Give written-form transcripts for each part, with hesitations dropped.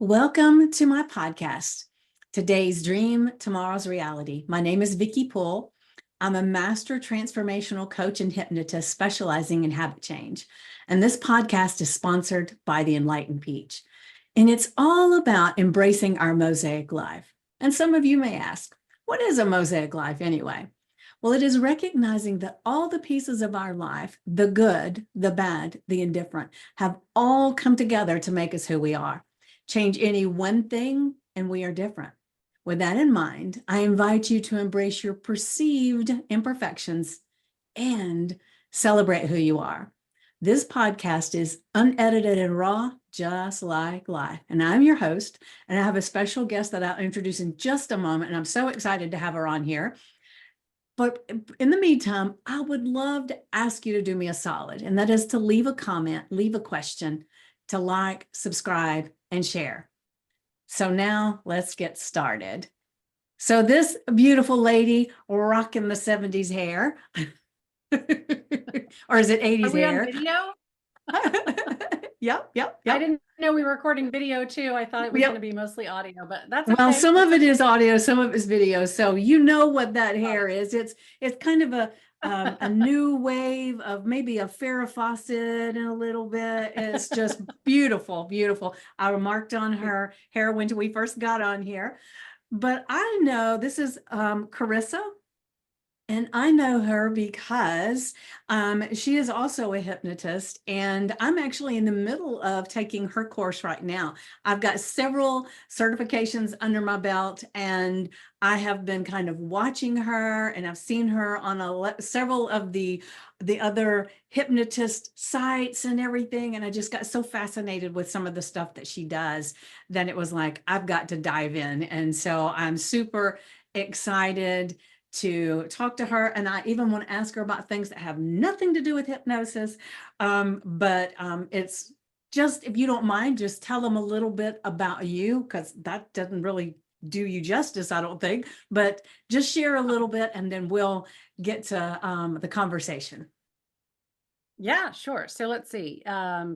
Welcome to my podcast, Today's Dream, Tomorrow's Reality. My name is Vickie Poole. I'm a master transformational coach and hypnotist specializing in habit change. And this podcast is sponsored by the Enlightened Peach. And it's all about embracing our mosaic life. And some of you may ask, what is a mosaic life anyway? Well, it is recognizing that all the pieces of our life, the good, the bad, the indifferent, have all come together to make us who we are. Change any one thing and we are different. With that in mind, I invite you to embrace your perceived imperfections and celebrate who you are. This podcast is unedited and raw, just like life. And I'm your host, and I have a special guest that I'll introduce in just a moment. And I'm so excited to have her on here. But in the meantime, I would love to ask you to do me a solid, and that is to leave a comment, leave a question, to like, subscribe, and share. So now let's get started. So this beautiful lady rocking the 70s hair, or is it 80s Are we hair? on video? Yep. I didn't know we were recording video too. I thought it was going to be mostly audio, but that's okay. Well, some of it is audio, some of it is video. So you know what that hair is. It's kind of a new wave of maybe a Farrah Fawcett in a little bit. It's just beautiful, beautiful. I remarked on her hair when we first got on here. But I know this is Kryssa. And I know her because she is also a hypnotist, and I'm actually in the middle of taking her course right now. I've got several certifications under my belt, and I have been kind of watching her, and I've seen her on several of the other hypnotist sites and everything. And I just got so fascinated with some of the stuff that she does that it was like, I've got to dive in. And so I'm super excited to talk to her, and I even want to ask her about things that have nothing to do with hypnosis. But it's just, if you don't mind, just tell them a little bit about you, because that doesn't really do you justice, I don't think. But just share a little bit, and then we'll get to the conversation. Yeah, sure. So let's see.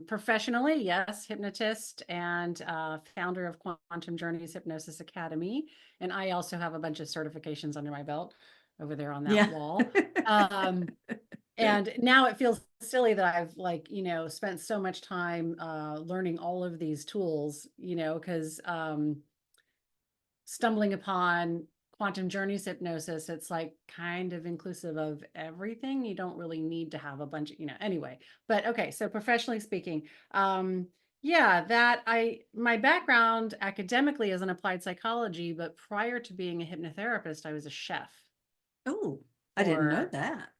Professionally, yes, hypnotist and founder of Quantum Journeys Hypnosis Academy. And I also have a bunch of certifications under my belt over there on that wall. And now it feels silly that I've spent so much time learning all of these tools, because stumbling upon Quantum Journeys hypnosis, it's like kind of inclusive of everything. You don't really need to have a bunch of, anyway. But okay, so professionally speaking, my background academically is in applied psychology, but prior to being a hypnotherapist, I was a chef. Oh, I didn't know that.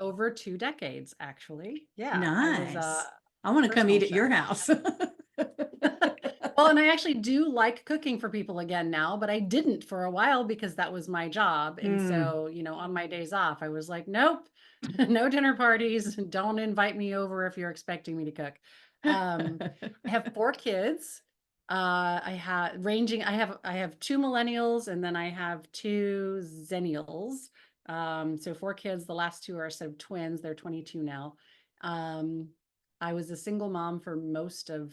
Over 2 decades, actually. Yeah. Nice. I want to come eat at your house. Well, and I actually do like cooking for people again now, but I didn't for a while because that was my job. And so, on my days off, I was like, nope, no dinner parties. Don't invite me over if you're expecting me to cook. I have 4 kids. I have 2 millennials, and then I have 2 zennials. So 4 kids. The last 2 are sort of twins. They're 22 now. I was a single mom for most of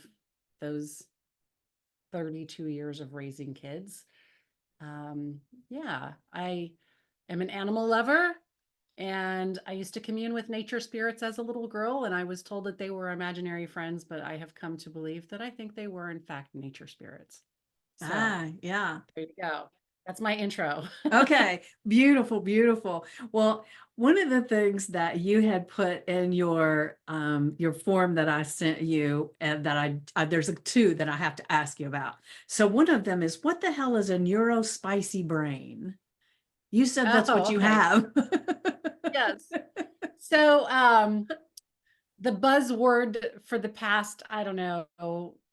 those 32 years of raising kids. I am an animal lover, and I used to commune with nature spirits as a little girl, and I was told that they were imaginary friends, but I have come to believe that I think they were in fact nature spirits. So, yeah. There you go. That's my intro. Okay, beautiful, beautiful. Well, one of the things that you had put in your form that I sent you, and that there's 2 that I have to ask you about. So one of them is, what the hell is a neurospicy brain? You said that's what you have. Yes. So the buzzword for the past, I don't know,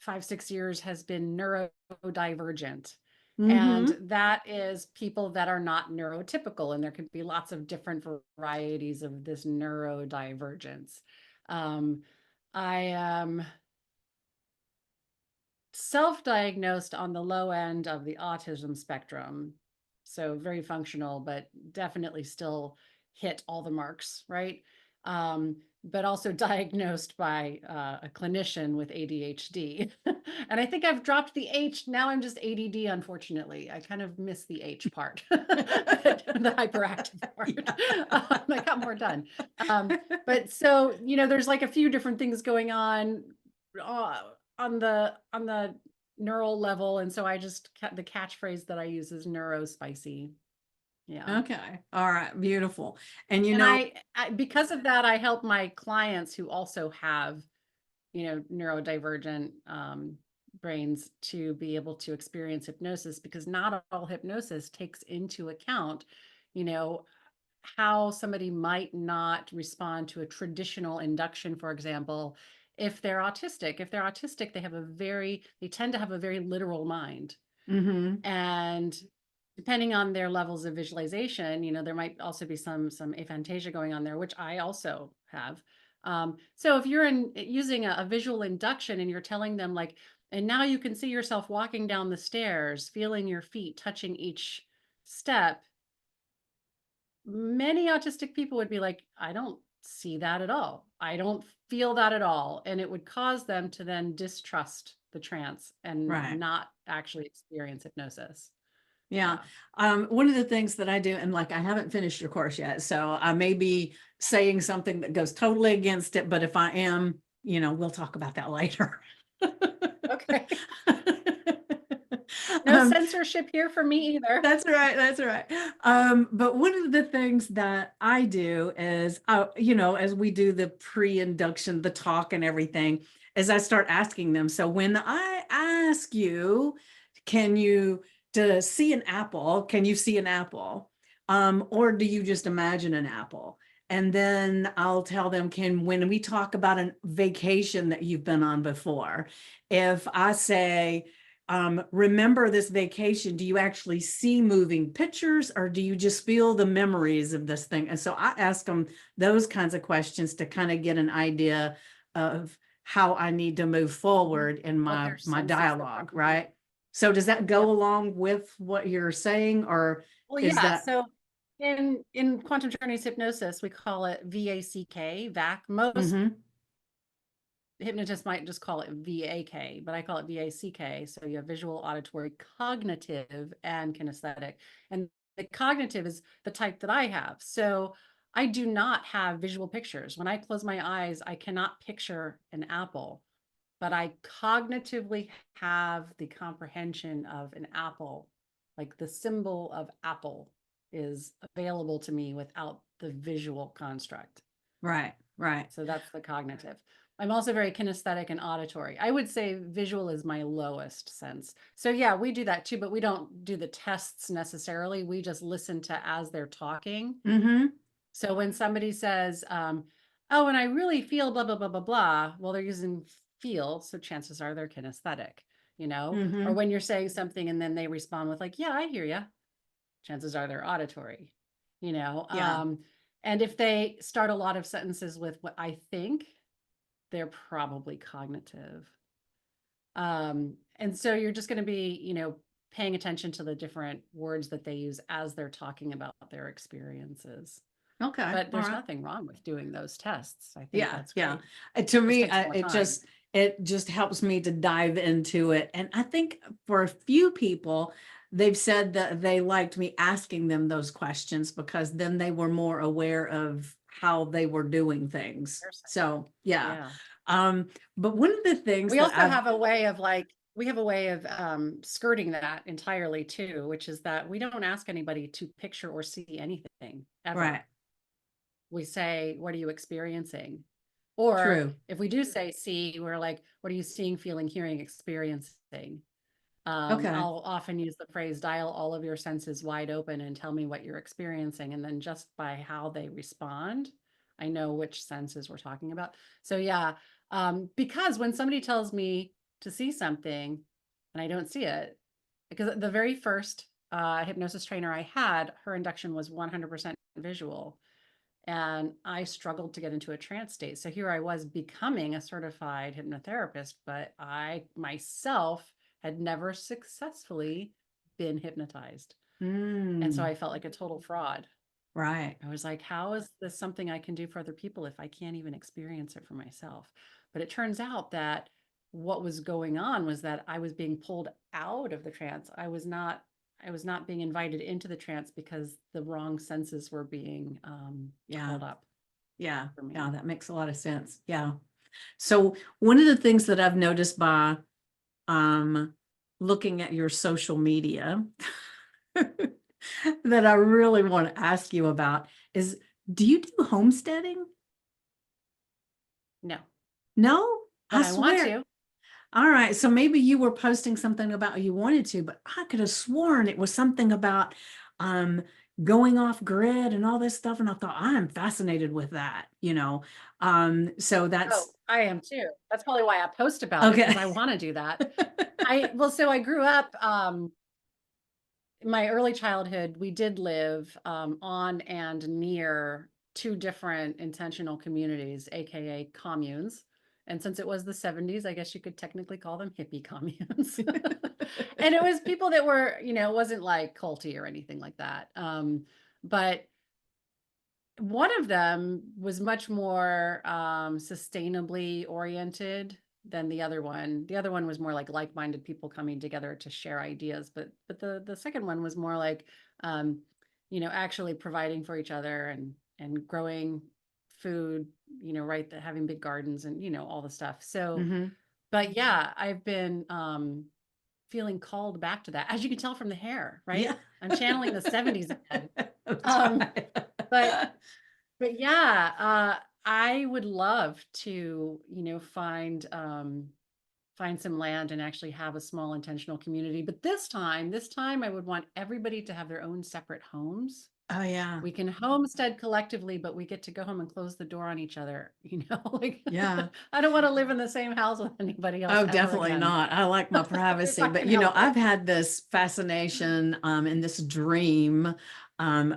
5-6 years has been neurodivergent. And that is people that are not neurotypical. And there could be lots of different varieties of this neurodivergence. I am self-diagnosed on the low end of the autism spectrum. So very functional, but definitely still hit all the marks, right? but also diagnosed by a clinician with ADHD. And I think I've dropped the H. Now I'm just ADD, unfortunately. I kind of miss the H part, the hyperactive part. I got more done. But so, there's like a few different things going uh, on the neural level. And so the catchphrase that I use is neurospicy. Yeah. Okay. All right. Beautiful. And And because of that, I help my clients who also have, neurodivergent brains to be able to experience hypnosis, because not all hypnosis takes into account, you know, how somebody might not respond to a traditional induction, for example, if they're autistic. If they're autistic, they tend to have a very literal mind. mm-hmm. And depending on their levels of visualization, there might also be some aphantasia going on there, which I also have. So if you're using a visual induction and you're telling them like, and now you can see yourself walking down the stairs, feeling your feet touching each step, many autistic people would be like, I don't see that at all. I don't feel that at all. And it would cause them to then distrust the trance and Right. not actually experience hypnosis. Yeah. One of the things that I do, and like I haven't finished your course yet, so I may be saying something that goes totally against it, but if I am, we'll talk about that later. Okay. No Um, censorship here for me either. That's right. That's right. But one of the things that I do is, as we do the pre-induction, the talk and everything, is I start asking them. So when I ask you, can you to see an apple? Can you see an apple? Or do you just imagine an apple? And then I'll tell them, when we talk about a vacation that you've been on before, if I say, remember this vacation, do you actually see moving pictures or do you just feel the memories of this thing? And so I ask them those kinds of questions to kind of get an idea of how I need to move forward in my dialogue, right? So does that go along with what you're saying, or Well, is yeah. that? So in quantum journeys hypnosis, we call it VACK, VAC. Most Mm-hmm. hypnotists might just call it VAK, but I call it VACK. So you have visual, auditory, cognitive, and kinesthetic. And the cognitive is the type that I have. So I do not have visual pictures. When I close my eyes, I cannot picture an apple, but I cognitively have the comprehension of an apple. Like the symbol of apple is available to me without the visual construct. Right, right. So that's the cognitive. I'm also very kinesthetic and auditory. I would say visual is my lowest sense. So yeah, we do that too, but we don't do the tests necessarily. We just listen to as they're talking. Mm-hmm. So when somebody says, oh, and I really feel blah, blah, blah, blah, blah, well, they're using feel. So chances are they're kinesthetic, Mm-hmm. or when you're saying something and then they respond with like, yeah, I hear you. Chances are they're auditory, Yeah. and if they start a lot of sentences with what I think, they're probably cognitive. And so you're just going to be, paying attention to the different words that they use as they're talking about their experiences. Okay. But All there's right. nothing wrong with doing those tests. I think Yeah, that's yeah. great. To Just me, takes more time. it just helps me to dive into it. And I think for a few people, they've said that they liked me asking them those questions because then they were more aware of how they were doing things. So yeah. Yeah. But one of the things We that also have a way of skirting that entirely too, which is that we don't ask anybody to picture or see anything ever. right, We say, what are you experiencing? Or true. if we do say see, we're like, what are you seeing, feeling, hearing, experiencing? Okay. I'll often use the phrase dial all of your senses wide open and tell me what you're experiencing. And then just by how they respond, I know which senses we're talking about. So yeah, because when somebody tells me to see something and I don't see it, because the very first hypnosis trainer I had, her induction was 100% visual. And I struggled to get into a trance state. So here I was becoming a certified hypnotherapist, but I myself had never successfully been hypnotized. And so Mm. I felt like a total fraud. Right. I was like, how is this something I can do for other people if I can't even experience it for myself? But it turns out that what was going on was that I was being pulled out of the trance. I was not being invited into the trance because the wrong senses were being Yeah. called up Yeah. for me. Yeah. That makes a lot of sense. Yeah. So one of the things that I've noticed by um, looking at your social media that I really want to ask you about is, do you do homesteading? No, No, but I I want swear. to. All right. So maybe you were posting something about you wanted to, but I could have sworn it was something about um going off grid and all this stuff. And I thought, I'm fascinated with that, you know. So Oh, that's I am too. That's probably why I post about it because okay. I want to do that. So I grew up in my early childhood, we did live on and near two different intentional communities, aka communes. And since it was the 70s, I guess you could technically call them hippie communes. And it was people that were, it wasn't like culty or anything like that. But one of them was much more sustainably oriented than the other one. The other one was more like-minded people coming together to share ideas, but the second one was more like um, actually providing for each other and growing food, right, having big gardens and all the stuff. So, Hmm. but yeah, I've been feeling called back to that. As you can tell from the hair, right? Yeah. I'm channeling the 70s again. That's Um, right. but but yeah, I would love to, find some land and actually have a small intentional community. But this time I would want everybody to have their own separate homes. Oh yeah. We can homestead collectively, but we get to go home and close the door on each other, like Yeah. I don't want to live in the same house with anybody else Oh, ever definitely again not. I like my if privacy, I but can help it. I've had this fascination and this dream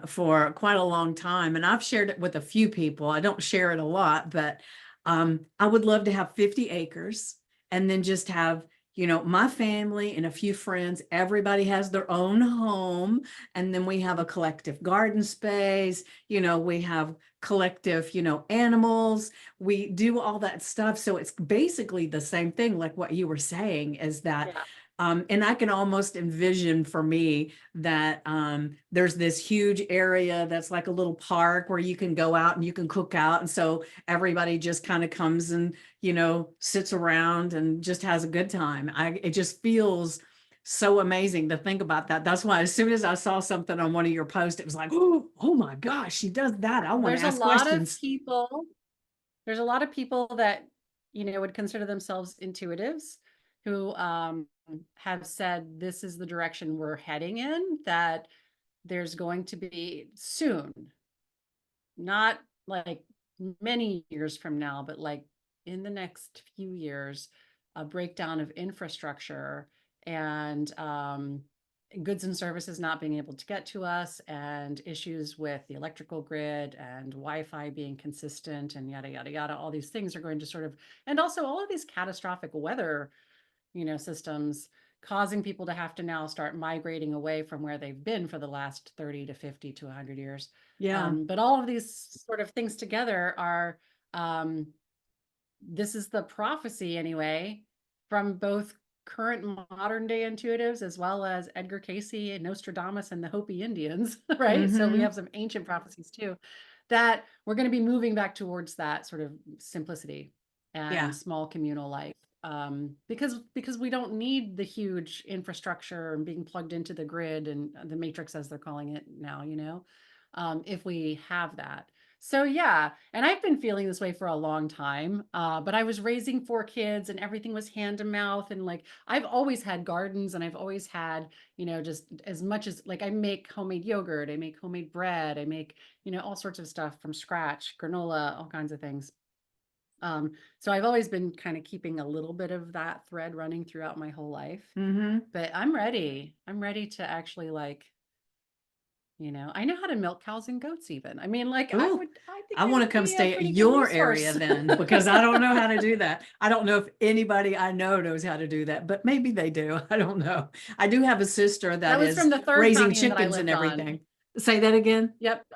for quite a long time, and I've shared it with a few people. I don't share it a lot, but I would love to have 50 acres and then just have, my family and a few friends. Everybody has their own home, and then we have a collective garden space. We have collective, animals, we do all that stuff. So it's basically the same thing, like what you were saying, is that, Yeah. and I can almost envision for me that there's this huge area that's like a little park where you can go out and you can cook out. And so everybody just kind of comes and, sits around and just has a good time. It just feels so amazing to think about that. That's why as soon as I saw something on one of your posts, it was like, oh my gosh, she does that. I Well, want to there's a ask lot of questions. people There's a lot of people that, would consider themselves intuitives who have said this is the direction we're heading in, that there's going to be soon, not like many years from now, but like in the next few years, a breakdown of infrastructure and goods and services not being able to get to us, and issues with the electrical grid and Wi-Fi being consistent and yada, yada, yada. All these things are going to sort of, and also all of these catastrophic weather, systems causing people to have to now start migrating away from where they've been for the last 30 to 50 to 100 years. Yeah. But all of these sort of things together are, um, this is the prophecy anyway, from both current modern day intuitives as well as Edgar Cayce and Nostradamus and the Hopi Indians, right? So we Mm-hmm. have some ancient prophecies too, that we're going to be moving back towards that sort of simplicity and Yeah. small communal life. Because we don't need the huge infrastructure and being plugged into the grid and the matrix, as they're calling it now, if we have that. So yeah, and I've been feeling this way for a long time. But I was raising 4 kids and everything was hand to mouth, and like I've always had gardens and I've always had, just as much as, like, I make homemade yogurt, I make homemade bread, I make, all sorts of stuff from scratch, granola, all kinds of things. So I've always been kind of keeping a little bit of that thread running throughout my whole life. Mm-hmm. But I'm ready. I'm ready to actually, like, I know how to milk cows and goats even. I mean, like, Ooh, I think I I want to would come be a stay at pretty good your area resource. then, because I don't know how to do that. I don't know if anybody I know knows how to do that, but maybe they do. I don't know. I do have a sister That that was is from the third raising commune that I chickens and lived on. everything. Say that again. Yep.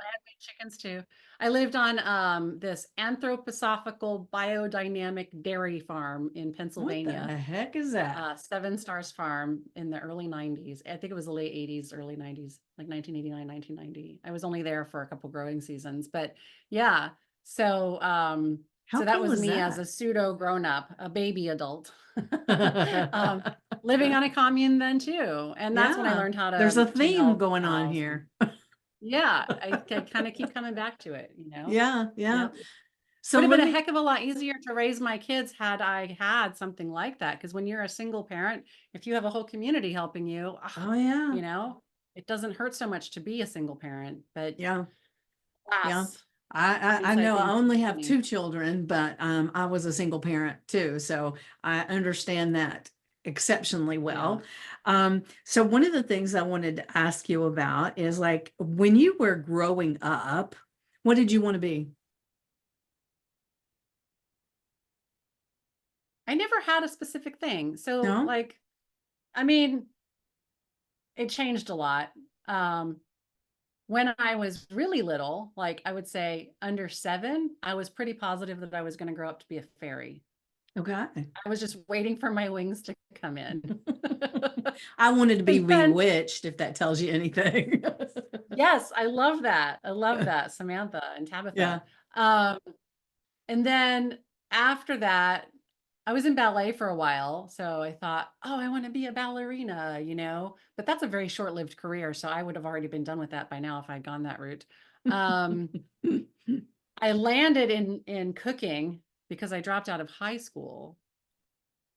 chickens too. I lived on this anthroposophical biodynamic dairy farm in What the Pennsylvania. heck is that? Seven Stars Farm in the early 90s. I think it was the late 80s, early 90s, like 1989, 1990. I was only there for a couple growing seasons, but yeah. So How so that cool was is me as that? a pseudo grown up, a baby adult. um, living on a commune then too. And that's when I Yeah, learned how there's a to theme milk going on cows. here. Yeah, I kind of keep coming back to it, Yeah, yeah. Yep. So Would have let been a me, heck of a lot easier to raise my kids had I had something like that. Because when you're a single parent, if you have a whole community helping you, oh yeah, you know, it doesn't hurt so much to be a single parent. But yeah, yeah. alas, I inside know I things only have happening. 2 children, but I was a single parent too, so I understand that exceptionally Yeah. well. So one of the things I wanted to ask you about is like when you were growing up, what did you want to be? I never had a specific thing. So, No? like, I mean, it changed a lot. Um, when I was really little, like I would say under 7, I was pretty positive that I was going to grow up to be a fairy. Okay. I was just waiting for my wings to come in. I wanted to be And then, bewitched, if that tells you anything. yes, I love that. I love that, Samantha and Tabitha. Yeah. Um, and then after that, I was in ballet for a while. So I thought, oh, I want to be a ballerina. But that's a very short-lived career. So I would have already been done with that by now if I'd gone that route. Um, I landed in cooking because I dropped out of high school.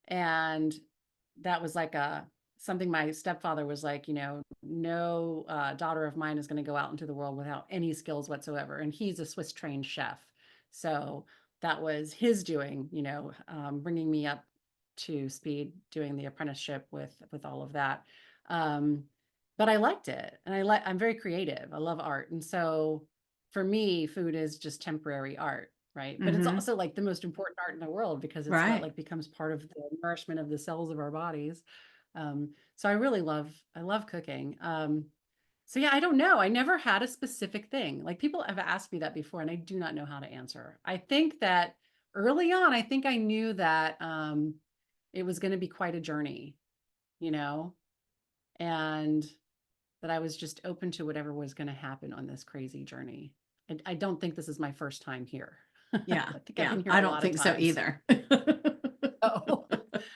And that was like a something my stepfather was like, no daughter of mine is going to go out into the world without any skills whatsoever. And he's a Swiss trained chef. So that was his doing, bringing me up to speed, doing the apprenticeship with all of that. Um, but I liked it, and I'm very creative. I love art, and so for me, food is just temporary art, right? But it's Hmm. also like the most important art in the world because it's what Right. like becomes part of the nourishment of the cells of our bodies. So I love cooking. So yeah, I don't know. I never had a specific thing. Like people have asked me that before, and I do not know how to answer. I think that early on, I think I knew that it was going to be quite a journey, you know, and that I was just open to whatever was going to happen on this crazy journey. I don't think this is my first time here. Yeah. I think I've Yeah. been here I a don't lot of think so times. either. Oh.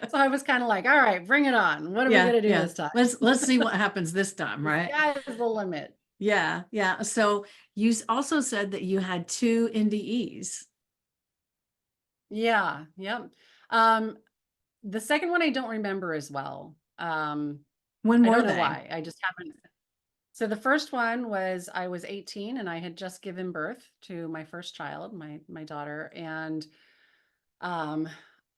So I was kind of like, all right, bring it on. What are we Yeah. going to do Yeah. this time? Let's see what happens this time, The right? sky is the limit. Yeah. Yeah. So you also said that you had 2 NDEs. Yeah. Yep. Um, the second one I don't remember as well. When I were don't know they? why. I just haven't. So the first one was I was 18 and I had just given birth to my first child, my daughter, and um,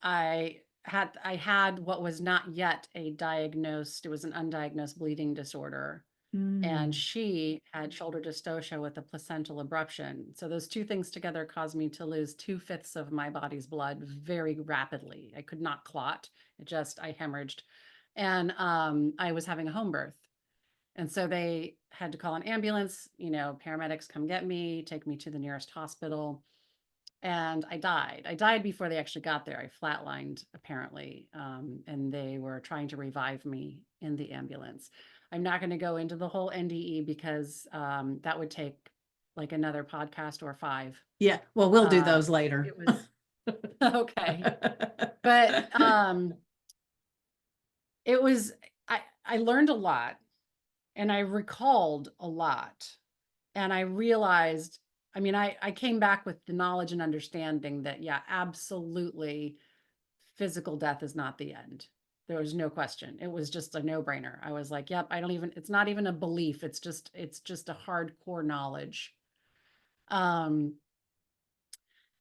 I had what was not yet a diagnosed. It was an undiagnosed bleeding disorder, and Mm. she had shoulder dystocia with a placental abruption. So those two things together caused me to lose 2/5 of my body's blood very rapidly. I could not clot. I hemorrhaged. And I was having a home birth. And so they had to call an ambulance, paramedics come get me, take me to the nearest hospital. And I died. I died before they actually got there. I flatlined apparently, and they were trying to revive me in the ambulance. I'm not going to go into the whole NDE because that would take like another podcast or 5. Yeah. Well, we'll do Uh, those later. it was okay, but it was I learned a lot and I recalled a lot, and I realized. I mean, I came back with the knowledge and understanding that yeah, absolutely physical death is not the end. There was no question. It was just a no-brainer. I was like, yep, I don't even it's not even a belief. It's just a hardcore knowledge. Um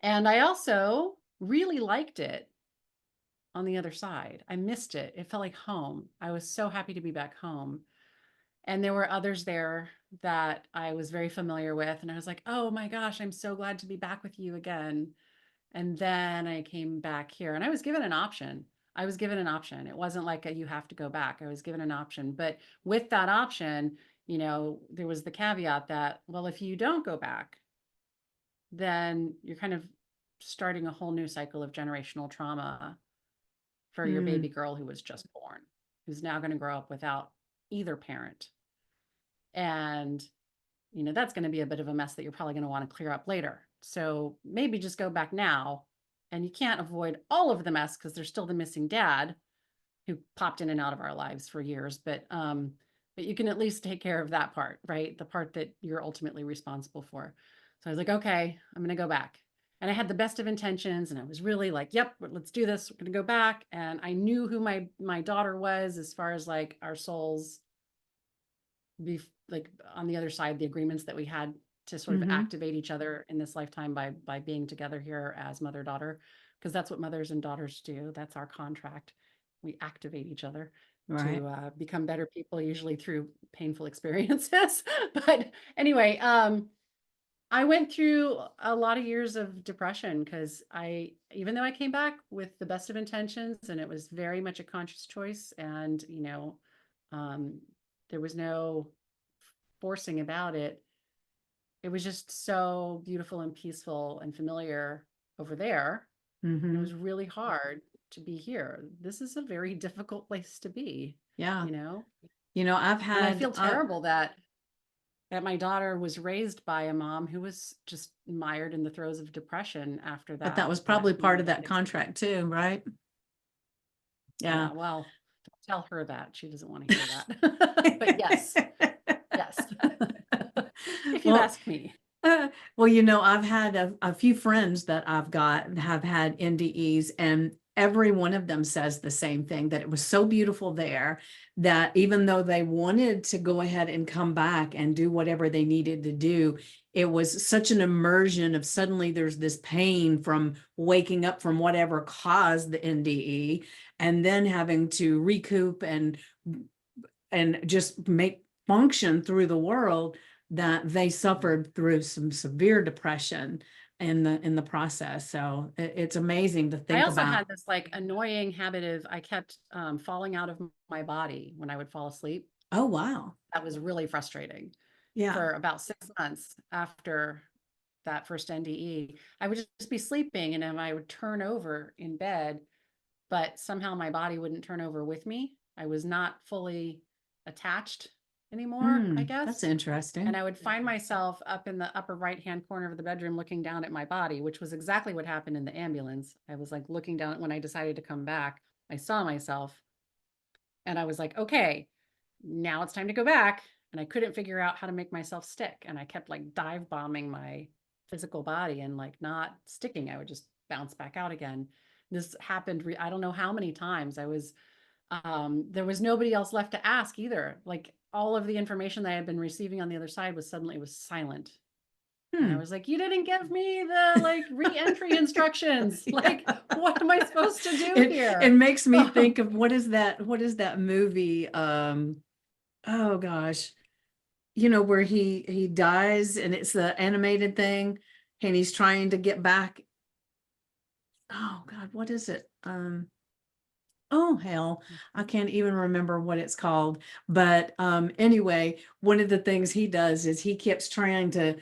and I also really liked it on the other side. I missed it. It felt like home. I was so happy to be back home. And there were others there that I was very familiar with and I was like, "Oh my gosh, I'm so glad to be back with you again." And then I came back here and I was given an option. I was given an option. It wasn't like a, you have to go back. I was given an option. But with that option, there was the caveat that, well, if you don't go back, then you're kind of starting a whole new cycle of generational trauma for your baby Mm, girl who was just born, who's now going to grow up without either parent. And, that's going to be a bit of a mess that you're probably going to want to clear up later. So maybe just go back now. And you can't avoid all of the mess because there's still the missing dad who popped in and out of our lives for years. But you can at least take care of that part, right? The part that you're ultimately responsible for. So I was like, okay, I'm going to go back. And I had the best of intentions, and I was really like, yep, let's do this. We're going to go back. And I knew who my daughter was as far as like our souls be like on the other side, the agreements that we had to sort of mm-hmm. activate each other in this lifetime by being together here as mother daughter, because that's what mothers and daughters do. That's our contract. We activate each other Right. to become better people, usually through painful experiences. But anyway, I went through a lot of years of depression because even though I came back with the best of intentions and it was very much a conscious choice, and um, there was no forcing about it. It was just so beautiful and peaceful and familiar over there. And it Mm-hmm. was really hard to be here. This is a very difficult place to be, Yeah. you know? I've And I had, feel terrible that my daughter was raised by a mom who was just mired in the throes of depression after but that that was probably part of that experience. contract too, right? Yeah. Yeah, well, don't tell her that. She doesn't want to hear that. But yes, yes. If you Well, ask me. I've had a few friends that I've got have had NDEs, and every one of them says the same thing, that it was so beautiful there that even though they wanted to go ahead and come back and do whatever they needed to do, it was such an immersion of suddenly there's this pain from waking up from whatever caused the NDE, and then having to recoup and just make function through the world, that they suffered through some severe depression in the process. So it's amazing to I think also about. had this like annoying habit of I kept falling out of my body when I would fall asleep. Oh, wow. That was really frustrating Yeah. for about 6 months after that first NDE. I would just be sleeping and then I would turn over in bed, but somehow my body wouldn't turn over with me. I was not fully attached anymore, I That's guess. And interesting. I would find myself up in the upper right-hand corner of the bedroom looking down at my body, which was exactly what happened in the ambulance. I was like looking down when I decided to come back. I saw myself and I was like, okay, now it's time to go back. And I couldn't figure out how to make myself stick. And I kept like dive bombing my physical body and like not sticking. I would just bounce back out again. This happened, I don't know how many times. There was nobody else left to ask either. Like all of the information that I had been receiving on the other side was silent. And I Hmm. was like, you didn't give me the like re-entry instructions. Like, Yeah. what am I supposed to do It here? makes me think of what is that movie? Oh gosh. Where he dies and it's the animated thing and he's trying to get back. Oh God, what is it? Oh hell, I can't even remember what it's called. But anyway, one of the things he does is he keeps trying to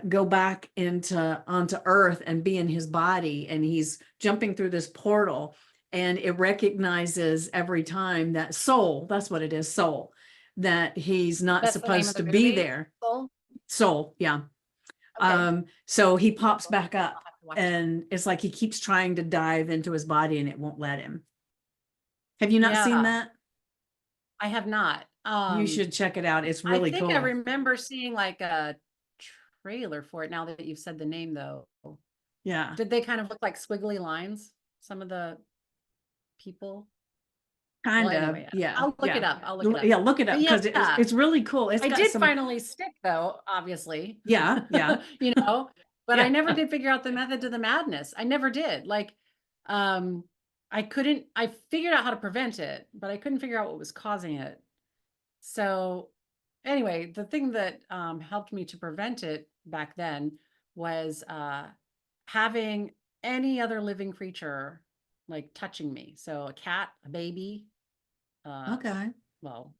go back into onto Earth and be in his body, and he's jumping through this portal, and it recognizes every time that soul, that's what it is, soul, that he's not That's the name of supposed the to be movie. there. Soul? Soul, yeah. Okay. So he Yeah, pops back I'll up, have to watch that. and it's like he keeps trying to dive into his body and it won't let him. Have you not seen Yeah, that? I have not. You should check it out. It's I really think I cool. remember seeing like a trailer for it now that you've said the name though. Yeah, Did they kind of look like squiggly lines? Some of the people? Well, kind of. anyway, Yeah, I'll look yeah. it up. I'll look it up. Yeah, look it But up yeah, because it's really cool. It's I got did some, finally stick though, obviously. yeah, yeah, You know, but I yeah. never did figure out the method to the madness. I never did. Like, um, I figured out how to prevent it, but I couldn't figure out what was causing it. So anyway, the thing that helped me to prevent it back then was having any other living creature like touching me. So a cat, a baby, uh, Okay. well,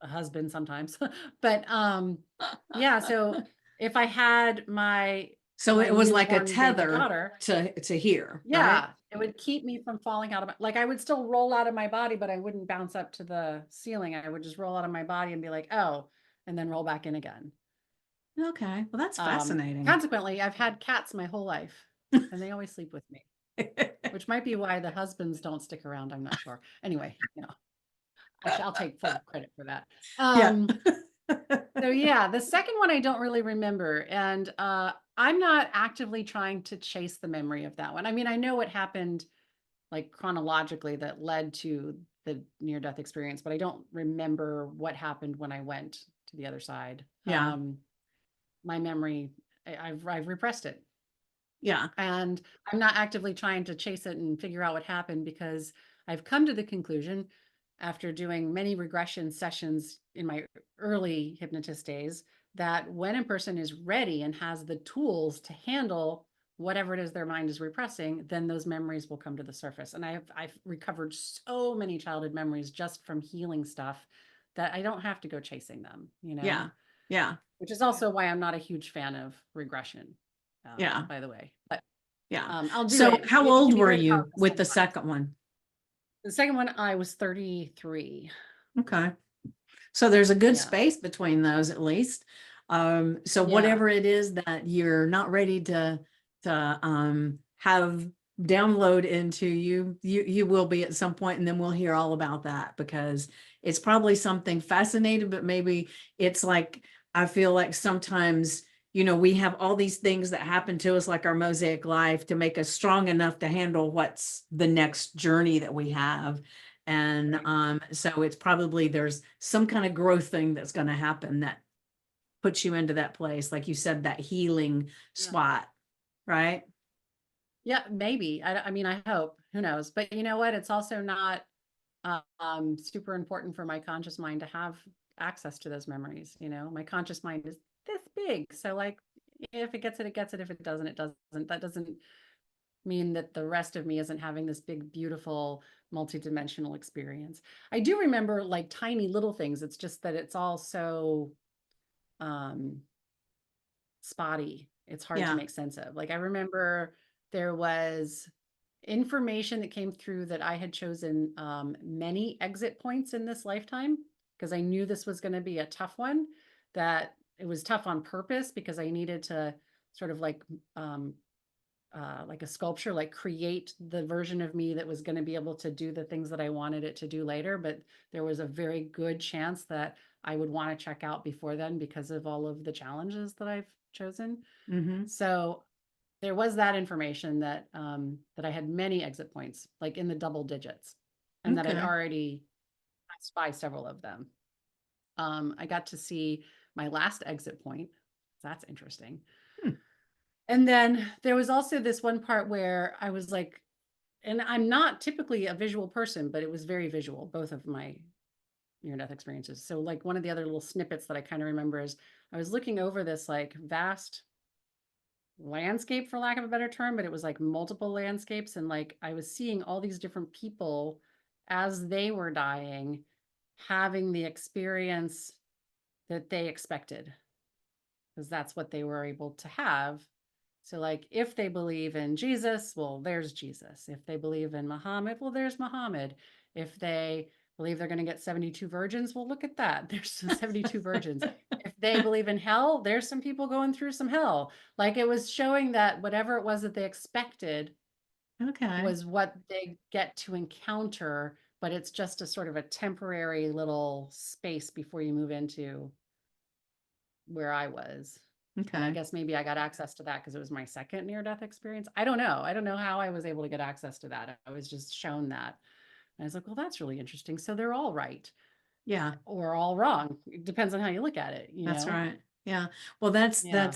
a husband sometimes. But yeah, so if I had So my it was like a newborn baby tether daughter, to here, right? yeah, it would keep me from falling out of like I would still roll out of my body, but I wouldn't bounce up to the ceiling. I would just roll out of my body and be like, oh, and then roll back in again. Okay. Well, that's fascinating. Consequently, I've had cats my whole life, and they always sleep with me, which might be why the husbands don't stick around. I'm not sure. Anyway, actually, I'll take full credit for that. Yeah. So yeah, the second one I don't really remember, and I'm not actively trying to chase the memory of that one. I mean, I know what happened like chronologically that led to the near-death experience, but I don't remember what happened when I went to the other side. Yeah. My memory, I've repressed it. Yeah. And I'm not actively trying to chase it and figure out what happened because I've come to the conclusion after doing many regression sessions in my early hypnotist days that when a person is ready and has the tools to handle whatever it is their mind is repressing, then those memories will come to the surface. And I've recovered so many childhood memories just from healing stuff that I don't have to go chasing them, Yeah. Yeah. which is also why I'm not a huge fan of regression, Yeah. by the way. But Yeah. I'll do So it. how It old can be were very you powerful with the sometimes. second one? The second one, I was 33. Okay. So there's a good Yeah. space between those at least. So Yeah. whatever it is that you're not ready to have download into you will be at some point, and then we'll hear all about that because it's probably something fascinating, but maybe it's like I feel like sometimes we have all these things that happen to us like our mosaic life to make us strong enough to handle what's the next journey that we have. And Right. so it's probably there's some kind of growth thing that's going to happen that puts you into that place, like you said, that healing Yeah. spot, right? Yeah, maybe. I mean, I hope. Who knows? But you know what? It's also not super important for my conscious mind to have access to those memories. My conscious mind is this big. So like if it gets it, it gets it. If it doesn't, it doesn't. That doesn't mean that the rest of me isn't having this big, beautiful, multidimensional experience. I do remember like tiny little things. It's just that it's all so um, spotty. It's hard to Yeah. make sense of. Like I remember there was information that came through that I had chosen many exit points in this lifetime because I knew this was going to be a tough one, that it was tough on purpose because I needed to sort of like a sculpture, like create the version of me that was going to be able to do the things that I wanted it to do later. But there was a very good chance that I would want to check out before then because of all of the challenges that I've chosen. Mm-hmm. So there was that information that I had many exit points, like in the double digits, and that I'd Okay. already passed by several of them. I got to see my last exit point. That's interesting. Hmm. And then there was also this one part where I was like, and I'm not typically a visual person, but it was very visual, both of my near-death experiences. So like one of the other little snippets that I kind of remember is I was looking over this like vast landscape, for lack of a better term, but it was like multiple landscapes. And like I was seeing all these different people as they were dying, having the experience that they expected, because that's what they were able to have. So, like, if they believe in Jesus, well, there's Jesus. If they believe in Muhammad, well, there's Muhammad. If they believe they're going to get 72 virgins, well, look at that. There's 72 virgins. If they believe in hell, there's some people going through some hell. Like, it was showing that whatever it was that they expected Okay. was what they get to encounter, but it's just a sort of a temporary little space before you move into where I was. And I Okay. guess maybe I got access to that because it was my second near death experience. I don't know. I don't know how I was able to get access to that. I was just shown that. And I was like, well, that's really interesting. So they're all right Yeah. or all wrong. It depends on how you look at it, That's right. Yeah. Well, that's Yeah.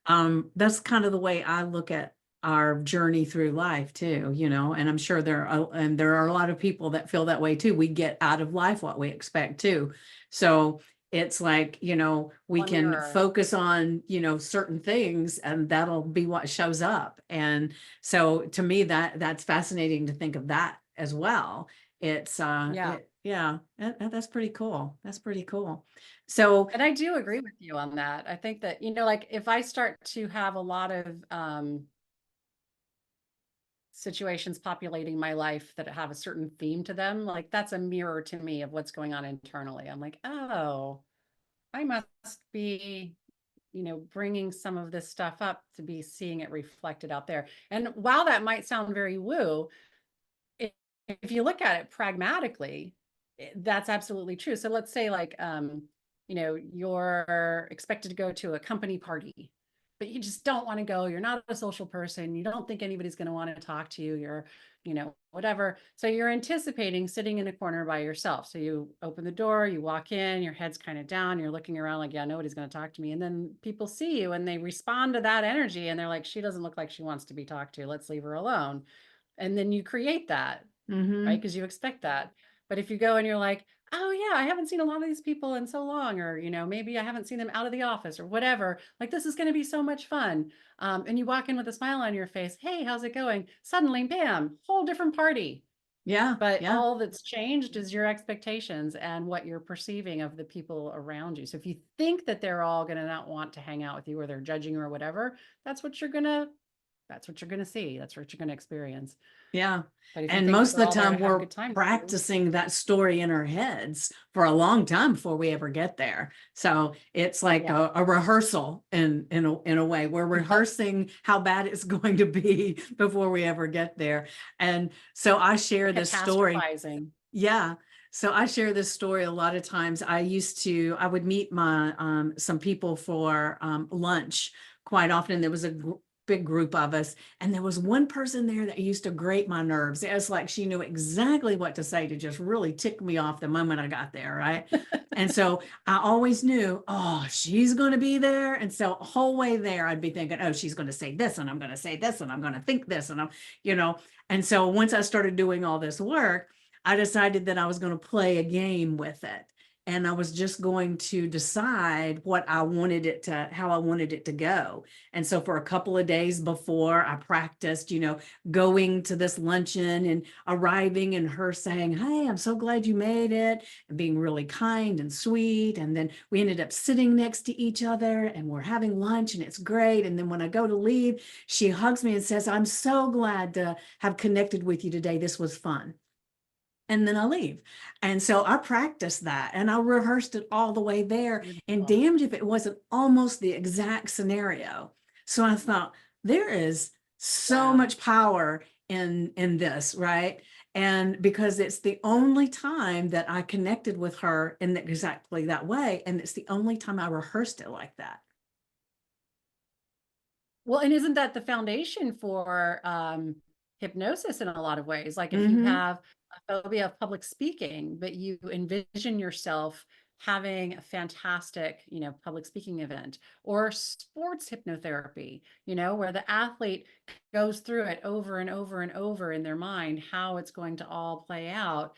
that's kind of the way I look at our journey through life too, and I'm sure there are a lot of people that feel that way too. We get out of life what we expect too. So it's like, we One can mirror. focus on, certain things and that'll be what shows up. And so to me that's fascinating to think of that as well It's Yeah. that's pretty cool. That's pretty cool. So, And I do agree with you on that. I think that, like if I start to have a lot of situations populating my life that have a certain theme to them, like that's a mirror to me of what's going on internally. I'm like, oh, I must be, bringing some of this stuff up to be seeing it reflected out there. And while that might sound very woo, if if you look at it pragmatically, that's absolutely true. So let's say like you're expected to go to a company party, but you just don't want to go. You're not a social person. You don't think anybody's going to want to talk to you. You're, whatever. So you're anticipating sitting in a corner by yourself. So you open the door, you walk in, your head's kind of down, you're looking around like, yeah, nobody's going to talk to me. And then people see you and they respond to that energy and they're like, she doesn't look like she wants to be talked to. Let's leave her alone. And then you create that, right? mhm. Because you expect that. But if you go and you're like, oh yeah, I haven't seen a lot of these people in so long, or maybe I haven't seen them out of the office or whatever, like this is going to be so much fun. And you walk in with a smile on your face, hey, how's it going? Suddenly, bam, whole different party. Yeah, But yeah, all that's changed is your expectations and what you're perceiving of the people around you. So if you think that they're all going to not want to hang out with you or they're judging you or whatever, that's what you're going to see. That's what you're going to experience. yeah. But if you And think that most of they're the all there to time have a we're good time with you, practicing that story in our heads for a long time before we ever get there. So it's like yeah. a rehearsal in a way. We're Yep. rehearsing how bad it's going to be before we ever get there. And so I share this story. Catastrophizing. Yeah. So I share this story a lot of times. I would meet my some people for lunch quite often. There was a big group of us, and there was one person there that used to grate my nerves. It was like she knew exactly what to say to just really tick me off the moment I got there, right? And so I always knew, oh, she's going to be there. And so the whole way there, I'd be thinking, oh, she's going to say this, and I'm going to say this, and I'm going to think this, and you know. And so once I started doing all this work, I decided that I was going to play a game with it. And I was just going to decide how I wanted it to go. And so for a couple of days before, I practiced, going to this luncheon and arriving and her saying, hey, I'm so glad you made it, and being really kind and sweet. And then we ended up sitting next to each other and we're having lunch and it's great. And then when I go to leave, she hugs me and says, I'm so glad to have connected with you today. This was fun. And then I leave. And so I practiced that and I rehearsed it all the way there. And Beautiful. damned if it wasn't almost the exact scenario. So I thought, there is so Wow. much power in this, right? And because it's the only time that I connected with her in exactly that way. And it's the only time I rehearsed it like that. Well, and isn't that the foundation for hypnosis in a lot of ways? Like if you Mm-hmm. have a phobia of public speaking, but you envision yourself having a fantastic, public speaking event, or sports hypnotherapy, where the athlete goes through it over and over and over in their mind, how it's going to all play out